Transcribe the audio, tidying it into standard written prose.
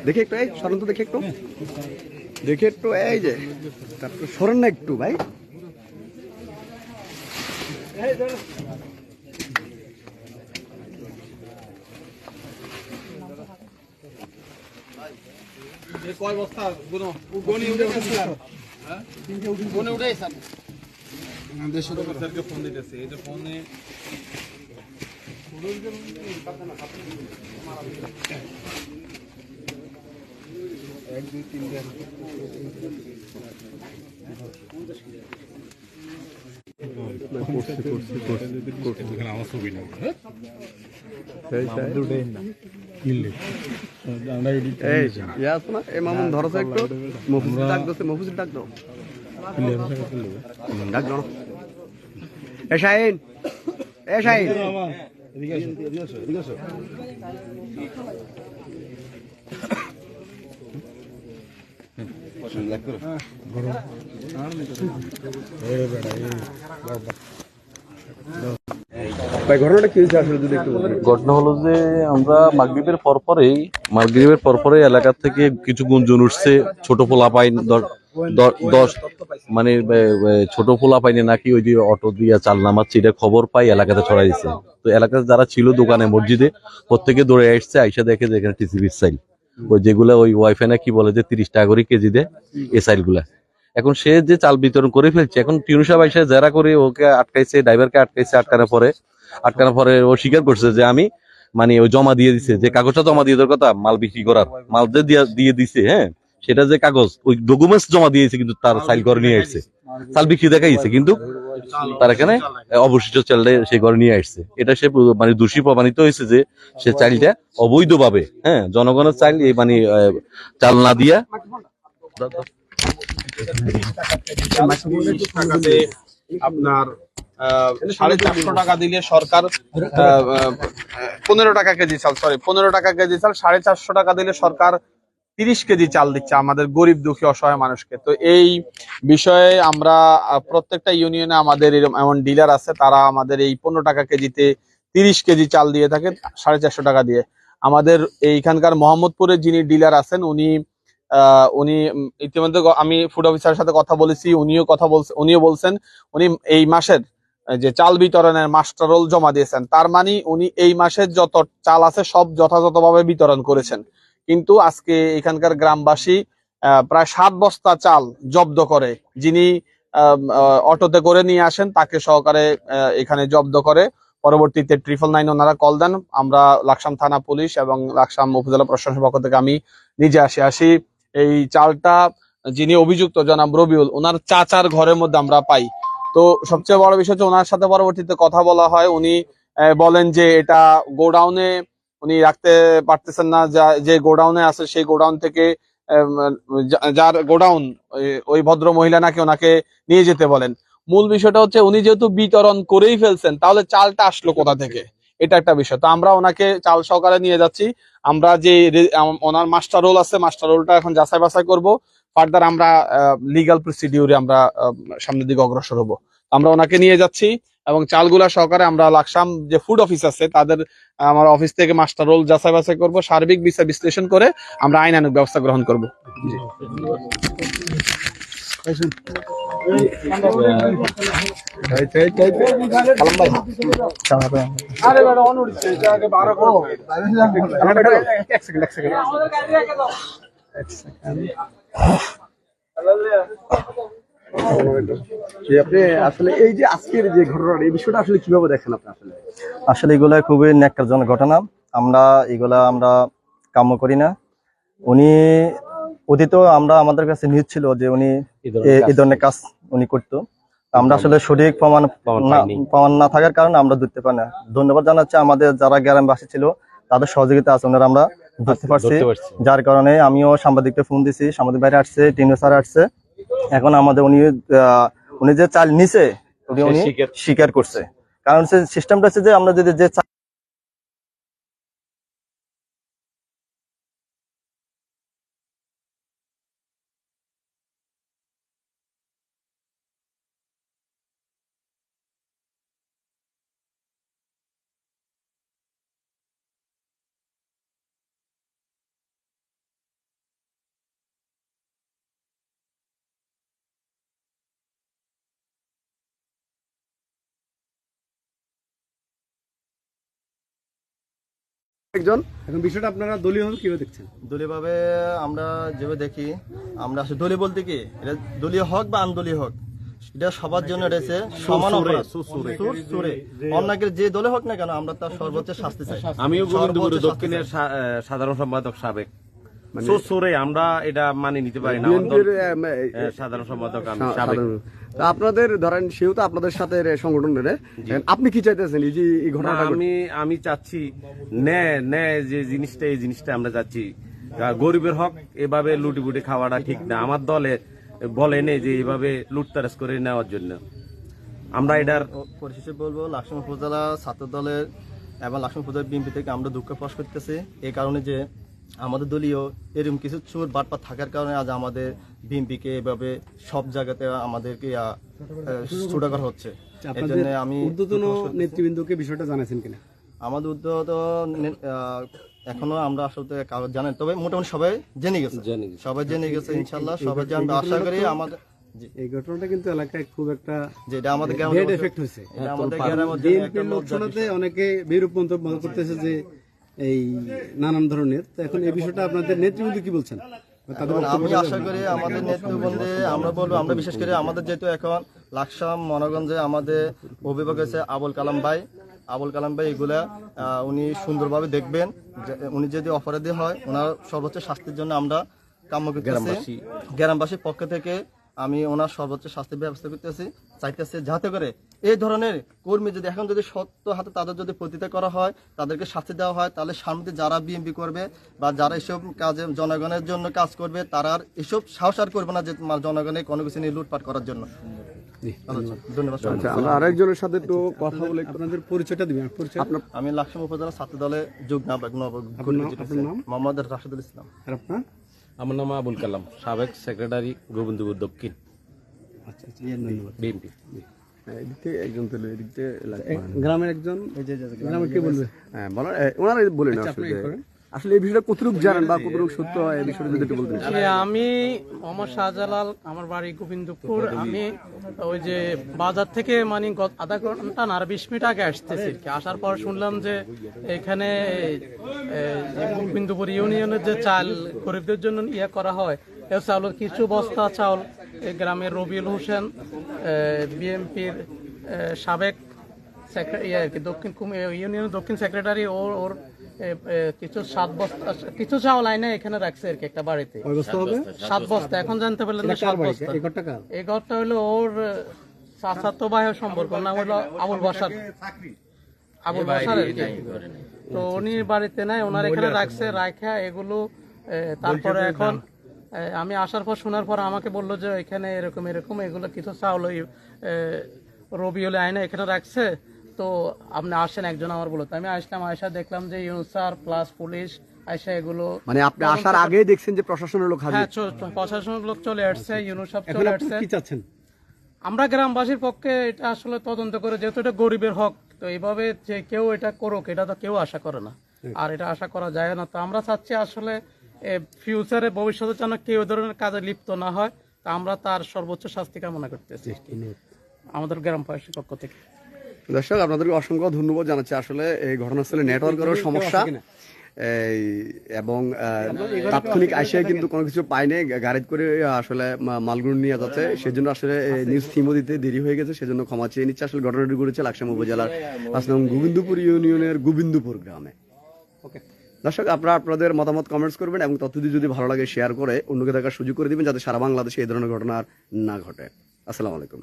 দেখি একটু, এই সরেন তো, দেখি একটু, দেখি একটু, এই যে তারপর সরেন না একটু ভাই। কয় বস্তা গুনো গনি উঠে গেছে হ্যাঁ গনি উঠে গেছে দেশের স্যারকে ফোন দিতেছে এটা ফোনে এক দুই তিন দিন আমার ছবি না মামুন ধরছে একটু, মফুজুল ডাক দিচ্ছে, মফুজুল ডাক দাও, ডাক দাও। এ শাহিন, এ শাহিন, ঘটনাটা কি হয়েছে আসলে যদি একটু বলেন। ঘটনা হলো যে আমরা মাগরিবের পরপরেই এলাকা থেকে কিছু গুঞ্জন উঠছে, ছোট পোলাপাইন 10 মানে ছোট পোলাপাইনে নাকি ওই যে অটো দিয়া চাল নামাচ্ছে, এটা খবর পাই এলাকাতে ছড়াই দিচ্ছে। তো এলাকাতে যারা ছিল দোকানে মসজিদে প্রত্যেকে দৌড়ে আসছে, আইসা দেখে যে এখানে টিসিবির চাইল, ওই যেগুলা ওই ওয়াইফাই না কি বলে যে 30 টাকা করে কেজি দেয় এই চাইল গুলা। এখন সে যে চাল বিতরণ করে ফেলছে, এখন টিউনু সাহেব আইসা যারা করে ওকে আটকাইছে, ড্রাইভারকে আটকাইছে। আটকানোর পরে ও স্বীকার করছে যে আমি মানে ও জমা দিয়ে দিছে, যে কাগজটা জমা দিয়ে দেওয়ার কথা মাল বিক্রি করার, মাল যে দিয়ে দিছে, হ্যাঁ সেটা যে কাগজ ওই ডকুমেন্টস জমা দিয়েছে, কিন্তু তার সাইল করে নিয়ে আসছে, চাল বিক্রি দেখাইছে, কিন্তু তার এখানে অবশিষ্ট চালটা সে ঘরে নিয়ে আসছে। এটা সে মানে দোষী প্রমাণিত হয়েছে যে সে চালটা অবৈধভাবে, হ্যাঁ জনগণের চাল এই মানে চাল না দিয়া আপনার 450 টাকা দিলে সরকার 15 টাকা কেজি চাল, 15 টাকা কেজি চাল 450 টাকা দিলে সরকার 30 কেজি চাল দিচ্ছে আমাদের গরিব দুঃখী অসহায় মানুষকে। তো এই বিষয়ে আমরা প্রত্যেকটা ইউনিয়নে আমাদের এমন ডিলার আছে, তারা আমাদের এই 15 টাকা কেজিতে 30 কেজি চাল দিয়ে থাকে 450 টাকা দিয়ে। আমাদের এইখানকার মোহাম্মদপুরের যিনি ডিলার আছেন উনি ইতিমধ্যে আমি ফুড অফিসারের সাথে কথা বলেছি, উনিও বলছেন উনি এই মাসের যে চাল বিতরণের মাস্টার রোল জমা দিয়েছেন, তার মানে উনি এই মাসের যত চাল আছে সব যথাযথভাবে বিতরণ করেছেন। কিন্তু আজকে এখানকার গ্রামবাসী প্রায় 7 বস্তা চাল জব্দ করে, যিনি অটোতে করে নিয়ে আসেন তাকে সহকারে এখানে জব্দ করে। পরবর্তীতে 999 ওনারা কল দেন, আমরা লাকসাম থানা পুলিশ এবং লাকসাম উপজেলা প্রশাসনের পক্ষ থেকে আমি নিজে আসি। এই চালটা যিনি অভিযুক্ত জনাব রবিউল, ওনার চাচার ঘরের মধ্যে আমরা পাই। তো সবচেয়ে বড় বিষয় হচ্ছে ওনার সাথে পরবর্তীতে কথা বলা হয়, উনি বলেন যে এটা গোডাউনে উনি রাখতে পারতেছেন না, যে গোডাউনে আছে সেই গোডাউন থেকে যার গোডাউন ওই ভদ্র মহিলা নাকি ওনাকে নিয়ে যেতে বলেন। মূল বিষয়টা হচ্ছে উনি যেহেতু বিতরণ করেই ফেলছেন, তাহলে চালটা আসলো কোথা থেকে, এটা একটা বিষয়। তো আমরা ওনাকে চাল সহকারে নিয়ে যাচ্ছি। আমরা যে ওনার মাস্টার রোল আছে, মাস্টার রোলটা এখন যাচাই বাছাই করবো, ফার্দার আমরা লিগ্যাল প্রসিডিউরে আমরা সামনের দিকে অগ্রসর হবো। আমরা ওনাকে নিয়ে যাচ্ছি এবং চালগুলা সহকারে আমরা লাকসাম যে ফুড অফিস আছে তাদের আমার অফিস থেকে মাস্টার রোল যাচাই বাছাই করবো, সার্বিক বিচার বিশ্লেষণ করে আমরা আইনানুগ ব্যবস্থা গ্রহণ করবো। আপনি আসলে এই যে আজকের যে ঘটনাটা, এই বিষয়টা আসলে কিভাবে দেখেন আপনি? আসলে এগুলা খুবই ন্যাক্কারজনক ঘটনা। আমরা কাম্য করি না। উনি অতীত আমাদের কাছে নিউজ ছিল যে উনি এই ধরনের কাজ উনি করতো। আমরা আসলে সঠিক প্রমাণ না থাকার কারণে আমরা ধরতে পারি না। ধন্যবাদ জানাচ্ছি আমাদের যারা গ্রামবাসী ছিল, তাদের সহযোগিতা আছে, ওনারা আমরা ধরতে পারছি। যার কারণে আমিও সাংবাদিককে ফোন দিছি, সাংবাদিক ভাইরা আসছে, টিনু স্যার আসছে। এখন আমাদের উনি যে চাল নিছে উনি স্বীকার করছে। কারণ সিস্টেমটা হচ্ছে যে আমরা যদি যে একজন এখন বিষয়টা আপনারা দলীয়ভাবে কিভাবে দেখছেন? দলীয়ভাবে আমরা যেভাবে দেখি, আমরা আসলে দলীয় বলতে কি, এটা দলীয় হোক বা আন্দলীয় হোক, এটা সবার জন্য রয়েছে সমান অপরাধ। সুরে অন্যকে যে দলে হোক না কেন, আমরা তার সর্বোচ্চ শাস্তি চাই। আমিও গোবিন্দপুর সর্বোচ্চ শাস্তি দক্ষিণের চাই। সাধারণ সম্পাদক সাবেক সোরে আমরা এটা মানে নিতে পারি না। আমার বিএনপির দল সাধারণ সম্পাদক আমি সাবেক। তা আপনাদের ধরেন সেও তো আপনাদের সাথে সংগঠনের, আপনি কি চাইতেছেন এই যে এই না, ঘটনাটা? আমি চাচ্ছি ন্যায় যে জিনিসটা, এই জিনিসটা আমরা চাচ্ছি। গরিবের হক এভাবে লুটিপুটি খাওয়াটা ঠিক না। আমার দলে বলেনি যে এইভাবে লুটতারাজ করে নেওয়ার জন্য। আমরা এটার পরিশেষে বলবো, লাকসাম উপজেলা ছাত্র দলের এবং লাকসাম উপজেলা বিএনপি থেকে আমরা দুঃখ প্রকাশ করতেছি এই কারণে যে আমাদের দলীয় এরকম কিছু চোর বাটপা থাকার কারণে আজ আমাদের বিএনপিকে এভাবে সব জায়গাতে আমাদেরকে ছোট করা হচ্ছে। এই জন্য আমি ঊর্ধ্বতন নেতৃবৃন্দকে বিষয়টা জানাছেন কিনা? আমাদের ঊর্ধ্বতন এখনো আমরা আসলে কারো জানেন, তবে মোটামুটি সবাই জেনে গেছে, সবাই জেনে গেছে ইনশাল্লাহ, সবাই জানবে আশা করি। আমাদের এই ঘটনাটা কিন্তু এলাকায় খুব একটা যেটা আমাদের ব্যাড এফেক্ট হয়েছে। আমাদের গ্রামের মধ্যে বিএনপির লোকসভাতে অনেকে বিরূপ মন্তব্য করতেছে যে এই নানান ধরনের। তো এখন এই বিষয়টা আপনাদের নেতৃবৃন্দ কি বলছেন? আমি আশা করি আমাদের নেতৃবৃন্দে আমরা বলবো, আমরা বিশেষ করে আমাদের যেহেতু এখন লাকসাম মনোগঞ্জে আমাদের অভিভাবক আছে আবুল কালাম ভাই এগুলা উনি সুন্দরভাবে দেখবেন। উনি যদি অপরাধী হয় ওনার সর্বোচ্চ শাস্তির জন্য আমরা কাম্য করতেছি। গ্রামবাসীর পক্ষ থেকে আমি ওনার সর্বোচ্চ শাস্তির ব্যবস্থা করতেছি, চাইতেছি যাতে করে এই ধরনের কর্মী যদি এখন যদি সত্য হাতে তাদের যদি প্রতিতা করা হয়, তাদেরকে শাস্তি দেওয়া হয়, তাহলে সামনে যারা বিএনপি করবে বা যারা এসব কাজে জনগণের জন্য কাজ করবে, তারা আর এসব সাহস আর করবে না যে জনগণের কোনো কিছু নিয়ে লুটপাট করার জন্য। ধন্যবাদ। আমরা আরেকজনের সাথে একটু কথা বলে আপনাদের পরিচয়টা দিবেন। আমি লাকসাম উপজেলা ছাত্র দলে যোগ মোহাম্মদ রাশেদুল ইসলাম। আর আপনার? আমার নাম আবুল কালাম, সাবেক সেক্রেটারি গোবিন্দপুর দক্ষিণ আচ্ছা, বিএনপি। এদিক থেকে একজন পেলো, এদিক থেকে গ্রামের একজন, গ্রামের কে বলবে? হ্যাঁ বলেন, ওনারা বলেন। আসলে এই বিষয়টা কতটুকু জানেন বা কতটুকু সত্য এই বিষয়টা যদি একটু বলতেন। আমি মোহাম্মদ শাহজালাল, আমার বাড়ি গোবিন্দপুর। আমি ওই যে বাজার থেকে মানে আধা ঘন্টা না 20 মিনিট আগে আসতেছি। আসার পর শুনলাম যে এখানে গোবিন্দপুর ইউনিয়নের যে চাল গরিবদের জন্য ইয়ে করা হয়, এ চাউলের কিছু বস্তা চাউল এই গ্রামের রবিউল হোসেন, বিএনপির সাবেক দক্ষিণ ইউনিয়নের দক্ষিণ সেক্রেটারি, ওর কিছু 7 বস্তা কিছু চাউল আইনে এখানে রাখছে আর কি একটা বাড়িতে। 7 বস্তা। এখন জানতে পারলেন না 7 বস্তা। এই ঘরটা হলো ওর চাচাতো ভাইয়ের সম্পর্ক, নাম হলো আবুল বাসার আর কি। তো উনি বাড়িতে নাই, ওনার এখানে রাখছে, রাখা এগুলো। তারপরে এখন আমি আসার পর শোনার পর আমাকে বললো যে এখানে এরকম এগুলো কিছু চাউল ওই রবিউল আইনে এখানে রাখছে, তো আপনি আসেন একজন আমার বলো। তো আমি আসলাম, আয়সা দেখলাম যে ইউনসার প্লাস পুলিশ আয়সা এগুলো, মানে আপনি আসার আগেই দেখছেন যে প্রশাসনের লোক হাজির? হ্যাঁ, প্রশাসনের লোক চলে আসছে, ইউনুসাব চলে আসছে। কি চাচ্ছেন? আমরা গ্রামবাসীর পক্ষে এটা আসলে তদন্ত করে, যেহেতু এটা গরিবের হক, তো এইভাবে যে কেউ এটা করুক এটা তো কেউ আশা করে না, আর এটা আশা করা যায় না। তো আমরা চাচ্ছি আসলে ফিউচারে ভবিষ্যতে যেন কেউ ধরনের কাজে লিপ্ত না হয়, তা আমরা তার সর্বোচ্চ শাস্তি কামনা করতেছি আমাদের গ্রামবাসীর পক্ষ থেকে। দর্শক, আপনাদেরকে অসংখ্য ধন্যবাদ জানাচ্ছি। আসলে এই ঘটনাস্থলে নেটওয়ার্কেরও সমস্যা এবং তাৎক্ষণিক আইসিআই কিন্তু কোনো কিছু পাইনি, গাড়ি করে আসলে মালগুলো নিয়ে যাচ্ছে, সেজন্য আসলে নিউজ থিমও দিতে দেরি হয়ে গেছে, সেজন্য ক্ষমা চেয়ে নিচ্ছে। আসলে ঘটনাটি ঘটেছে লাকসাম উপজেলার গোবিন্দপুর ইউনিয়নের গোবিন্দপুর গ্রামে। দর্শক, আপনারা আপনাদের মতামত কমেন্টস করবেন এবং তথ্যটি যদি ভালো লাগে শেয়ার করে অন্যকে দেখার সুযোগ করে দিবেন, যাতে সারা বাংলাদেশে এই ধরনের ঘটনা আর না ঘটে। আসসালামু আলাইকুম।